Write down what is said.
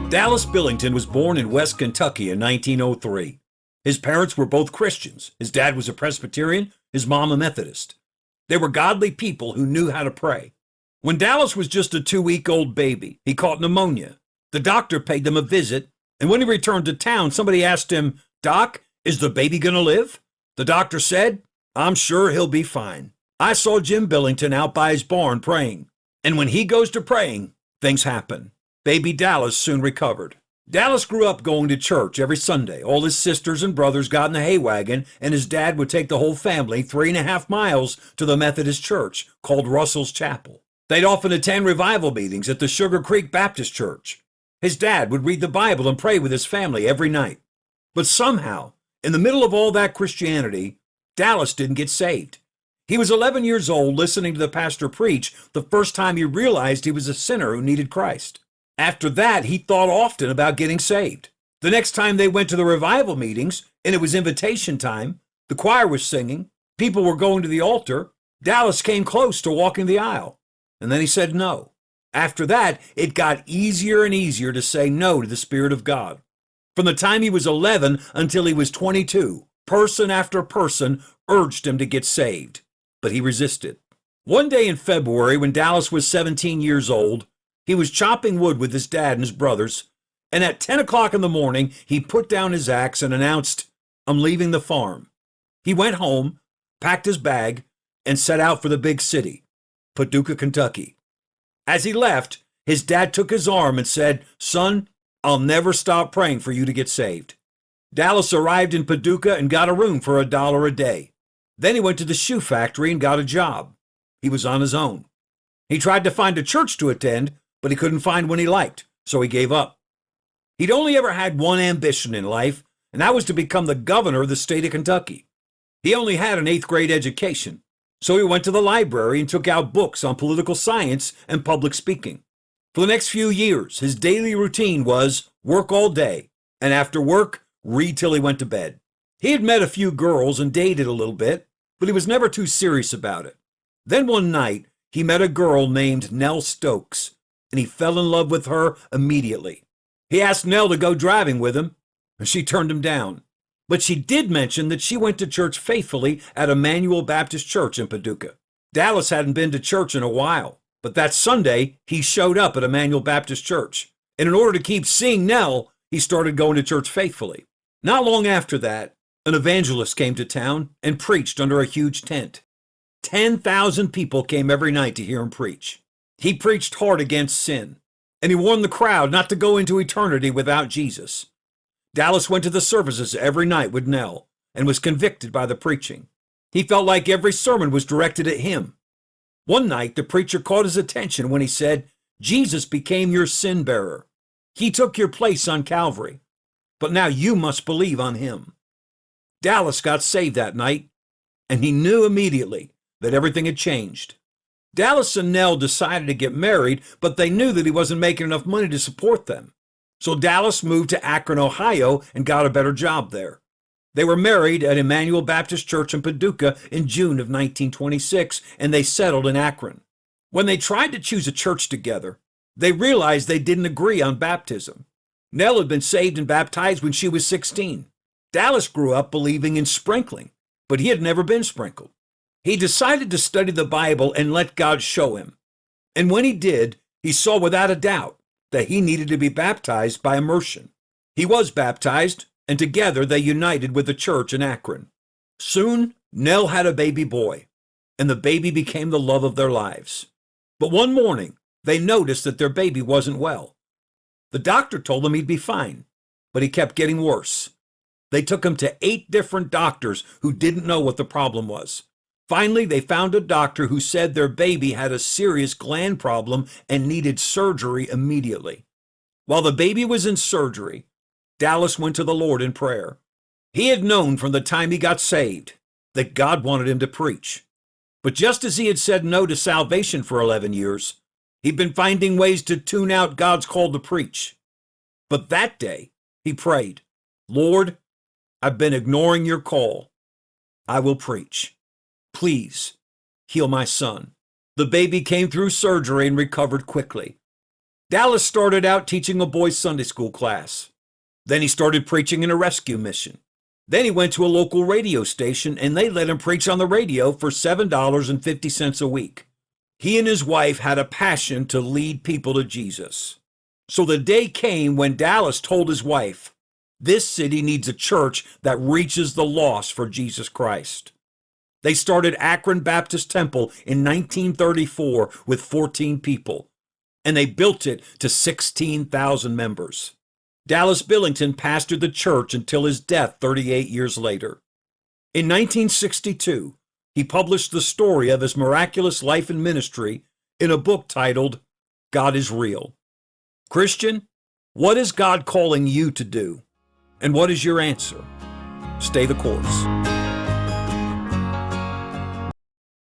Dallas Billington was born in West Kentucky in 1903. His parents were both Christians. His dad was a Presbyterian, his mom a Methodist. They were godly people who knew how to pray. When Dallas was just a 2-week-old baby, he caught pneumonia. The doctor paid him a visit, and when he returned to town, somebody asked him, "Doc, is the baby going to live?" The doctor said, "I'm sure he'll be fine. I saw Jim Billington out by his barn praying. And when he goes to praying, things happen." Baby Dallas soon recovered. Dallas grew up going to church every Sunday. All his sisters and brothers got in the hay wagon, and his dad would take the whole family 3.5 miles to the Methodist church called Russell's Chapel. They'd often attend revival meetings at the Sugar Creek Baptist Church. His dad would read the Bible and pray with his family every night. But somehow, in the middle of all that Christianity, Dallas didn't get saved. He was 11 years old listening to the pastor preach the first time he realized he was a sinner who needed Christ. After that, he thought often about getting saved. The next time they went to the revival meetings, and it was invitation time, the choir was singing, people were going to the altar, Dallas came close to walking the aisle. And then he said no. After that, it got easier and easier to say no to the Spirit of God. From the time he was 11 until he was 22, person after person urged him to get saved, but he resisted. One day in February, when Dallas was 17 years old, he was chopping wood with his dad and his brothers, and at 10 o'clock in the morning, he put down his axe and announced, "I'm leaving the farm." He went home, packed his bag, and set out for the big city, Paducah, Kentucky. As he left, his dad took his arm and said, "Son, I'll never stop praying for you to get saved." Dallas arrived in Paducah and got a room for $1 a day. Then he went to the shoe factory and got a job. He was on his own. He tried to find a church to attend, but he couldn't find one he liked, so he gave up. He'd only ever had one ambition in life, and that was to become the governor of the state of Kentucky. He only had an 8th grade education, so he went to the library and took out books on political science and public speaking. For the next few years, his daily routine was work all day, and after work, read till he went to bed. He had met a few girls and dated a little bit, but he was never too serious about it. Then one night, he met a girl named Nell Stokes, and he fell in love with her immediately. He asked Nell to go driving with him, and she turned him down. But she did mention that she went to church faithfully at Emmanuel Baptist Church in Paducah. Dallas hadn't been to church in a while, but that Sunday, he showed up at Emmanuel Baptist Church. And in order to keep seeing Nell, he started going to church faithfully. Not long after that, an evangelist came to town and preached under a huge tent. 10,000 people came every night to hear him preach. He preached hard against sin, and he warned the crowd not to go into eternity without Jesus. Dallas went to the services every night with Nell and was convicted by the preaching. He felt like every sermon was directed at him. One night, the preacher caught his attention when he said, "Jesus became your sin bearer. He took your place on Calvary, but now you must believe on him." Dallas got saved that night, and he knew immediately that everything had changed. Dallas and Nell decided to get married, but they knew that he wasn't making enough money to support them. So Dallas moved to Akron, Ohio, and got a better job there. They were married at Emmanuel Baptist Church in Paducah in June of 1926, and they settled in Akron. When they tried to choose a church together, they realized they didn't agree on baptism. Nell had been saved and baptized when she was 16. Dallas grew up believing in sprinkling, but he had never been sprinkled. He decided to study the Bible and let God show him. And when he did, he saw without a doubt that he needed to be baptized by immersion. He was baptized, and together they united with the church in Akron. Soon, Nell had a baby boy, and the baby became the love of their lives. But one morning, they noticed that their baby wasn't well. The doctor told them he'd be fine, but he kept getting worse. They took him to 8 different doctors who didn't know what the problem was. Finally, they found a doctor who said their baby had a serious gland problem and needed surgery immediately. While the baby was in surgery, Dallas went to the Lord in prayer. He had known from the time he got saved that God wanted him to preach. But just as he had said no to salvation for 11 years, he'd been finding ways to tune out God's call to preach. But that day, he prayed, "Lord, I've been ignoring your call. I will preach. Please heal my son." The baby came through surgery and recovered quickly. Dallas started out teaching a boys' Sunday school class. Then he started preaching in a rescue mission. Then he went to a local radio station and they let him preach on the radio for $7.50 a week. He and his wife had a passion to lead people to Jesus. So the day came when Dallas told his wife, "This city needs a church that reaches the lost for Jesus Christ." They started Akron Baptist Temple in 1934 with 14 people, and they built it to 16,000 members. Dallas Billington pastored the church until his death 38 years later. In 1962, he published the story of his miraculous life and ministry in a book titled God is Real. Christian, what is God calling you to do? And what is your answer? Stay the course.